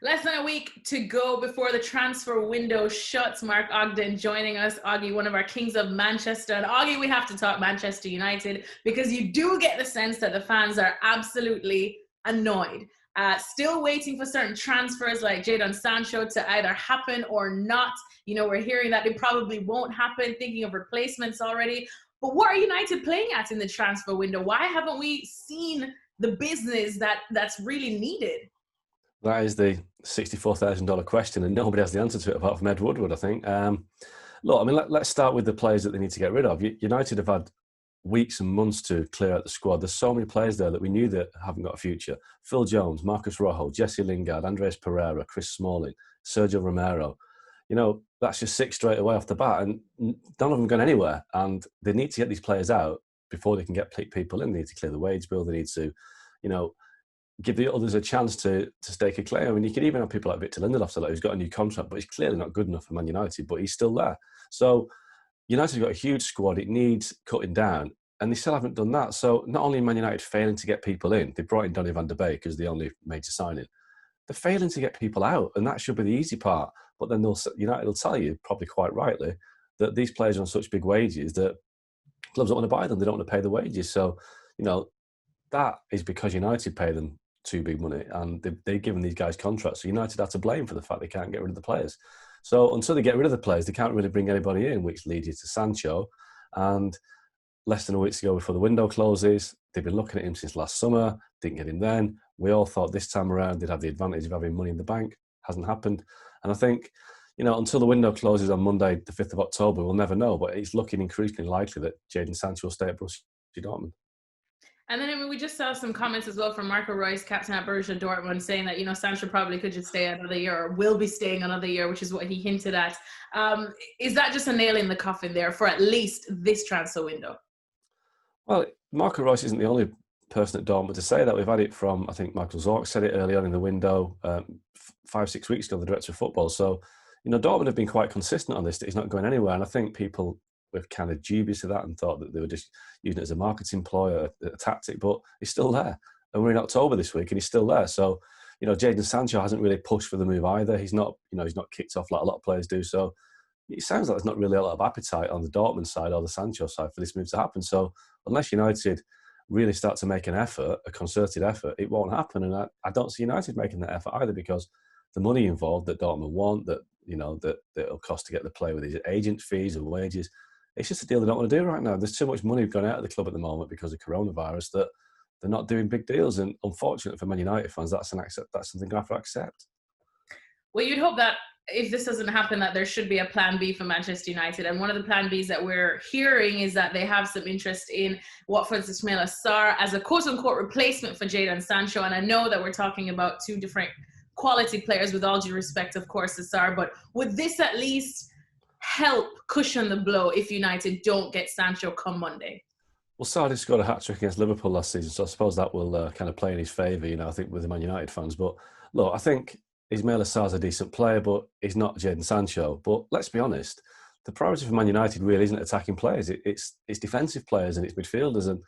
Less than a week to go before the transfer window shuts. Mark Ogden joining us. Augie, one of our kings of Manchester. And Augie, we have to talk Manchester United because you do get the sense that the fans are absolutely annoyed. Still waiting for certain transfers like Jadon Sancho to either happen or not. You know, we're hearing that it probably won't happen, thinking of replacements already. But what are United playing at in the transfer window? Why haven't we seen the business that's really needed? That is the $64,000 question, and nobody has the answer to it apart from Ed Woodward, I think. Look, I mean, let's start with the players that they need to get rid of. United have had weeks and months to clear out the squad. There's so many players there that we knew that haven't got a future. Phil Jones, Marcus Rojo, Jesse Lingard, Andreas Pereira, Chris Smalling, Sergio Romero. You know, that's just six straight away off the bat, and none of them gone anywhere. And they need to get these players out before they can get people in. They need to clear the wage bill. They need to, you know, give the others a chance to stake a claim. I mean, you can even have people like Victor Lindelof, who's got a new contract, but he's clearly not good enough for Man United, but he's still there. So United's got a huge squad. It needs cutting down, and they still haven't done that. So not only Man United failing to get people in, they brought in Donny van der Beek as the only major signing. They're failing to get people out, and that should be the easy part. But then United will tell you, probably quite rightly, that these players are on such big wages that clubs don't want to buy them. They don't want to pay the wages. So, you know, that is because United pay them too big money, and they've given these guys contracts. So United are to blame for the fact they can't get rid of the players. So until they get rid of the players, they can't really bring anybody in, which leads you to Sancho. And less than a week to go before the window closes, they've been looking at him since last summer, didn't get him then. We all thought this time around they'd have the advantage of having money in the bank. Hasn't happened. And I think, you know, until the window closes on Monday, the 5th of October, we'll never know. But it's looking increasingly likely that Jadon Sancho will stay at Borussia Dortmund. And then, I mean, we just saw some comments as well from Marco Reus, captain at Borussia Dortmund, saying that, you know, Sancho probably could just stay another year or will be staying another year, which is what he hinted at. Is that just a nail in the coffin there for at least this transfer window? Well, Marco Reus isn't the only person at Dortmund to say that. We've had it from, I think Michael Zorc said it early on in the window, 5-6 weeks ago, the director of football. So, you know, Dortmund have been quite consistent on this, that he's not going anywhere. And I think people were kind of dubious of that and thought that they were just using it as a marketing ploy, a tactic, but he's still there. And we're in October this week and he's still there. So, you know, Jadon Sancho hasn't really pushed for the move either. He's not, you know, he's not kicked off like a lot of players do. So it sounds like there's not really a lot of appetite on the Dortmund side or the Sancho side for this move to happen. So unless United really start to make an effort, a concerted effort, it won't happen. And I don't see United making that effort either, because the money involved that Dortmund want, that, you know, that it'll cost to get the player with his agent fees and wages, it's just a deal they don't want to do right now. There's too much money gone out of the club at the moment because of coronavirus that they're not doing big deals. And unfortunately for Man United fans, that's something I have to accept. Well, you'd hope that if this doesn't happen, that there should be a plan B for Manchester United. And one of the plan Bs that we're hearing is that they have some interest in Watford's Ismaila Sarr as a quote-unquote replacement for Jadon Sancho. And I know that we're talking about two different quality players, with all due respect, of course, to Sarr. But would this at least help cushion the blow if United don't get Sancho come Monday? Well, Sarr did score a hat-trick against Liverpool last season, so I suppose that will kind of play in his favour, you know, I think, with the Man United fans. But look, I think Ismaila Sarr's a decent player, but he's not Jadon Sancho. But let's be honest, the priority for Man United really isn't attacking players. It's defensive players and it's midfielders. And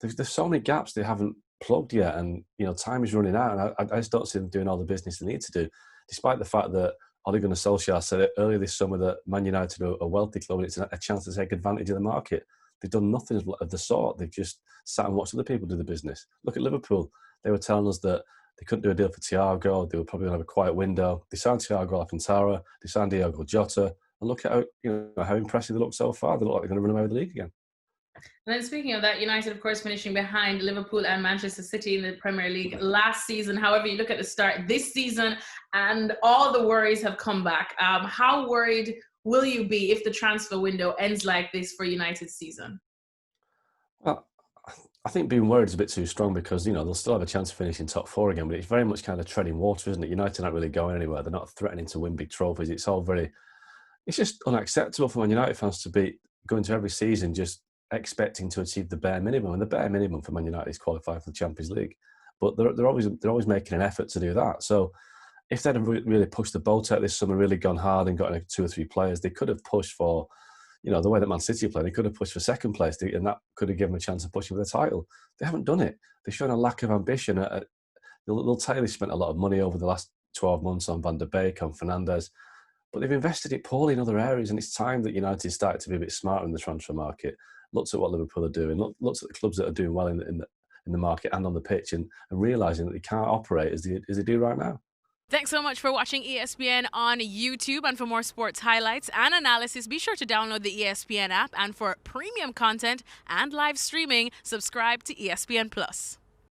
there's so many gaps they haven't plugged yet. And, you know, time is running out. And I just don't see them doing all the business they need to do, despite the fact that Ole Gunnar Solskjaer said it earlier this summer that Man United are a wealthy club and it's a chance to take advantage of the market. They've done nothing of the sort. They've just sat and watched other people do the business. Look at Liverpool. They were telling us that they couldn't do a deal for Thiago. They were probably going to have a quiet window. They signed Thiago Alcantara. They signed Diogo Jota. And look at how, you know, how impressive they look so far. They look like they're going to run away with the league again. And then speaking of that, United, of course, finishing behind Liverpool and Manchester City in the Premier League last season. However, you look at the start this season and all the worries have come back. How worried will you be if the transfer window ends like this for United's season? Well, I think being worried is a bit too strong, because, you know, they'll still have a chance of finishing top four again, but it's very much kind of treading water, isn't it? United aren't really going anywhere. They're not threatening to win big trophies. It's just unacceptable for Man United fans to be going to every season just expecting to achieve the bare minimum. And the bare minimum for Man United is qualifying for the Champions League. But they're always making an effort to do that. So if they'd have really pushed the boat out this summer, really gone hard and gotten 2 or 3 players, they could have pushed for, you know, the way that Man City play, they could have pushed for second place, and that could have given them a chance of pushing for the title. They haven't done it. They've shown a lack of ambition. They'll tell you they spent a lot of money over the last 12 months on Van der Beek, on Fernandes, but they've invested it poorly in other areas, and it's time that United started to be a bit smarter in the transfer market. Looked at what Liverpool are doing, looked at the clubs that are doing well in the market and on the pitch, and realising that they can't operate as they do right now. Thanks so much for watching ESPN on YouTube. And for more sports highlights and analysis, be sure to download the ESPN app. And for premium content and live streaming, subscribe to ESPN Plus.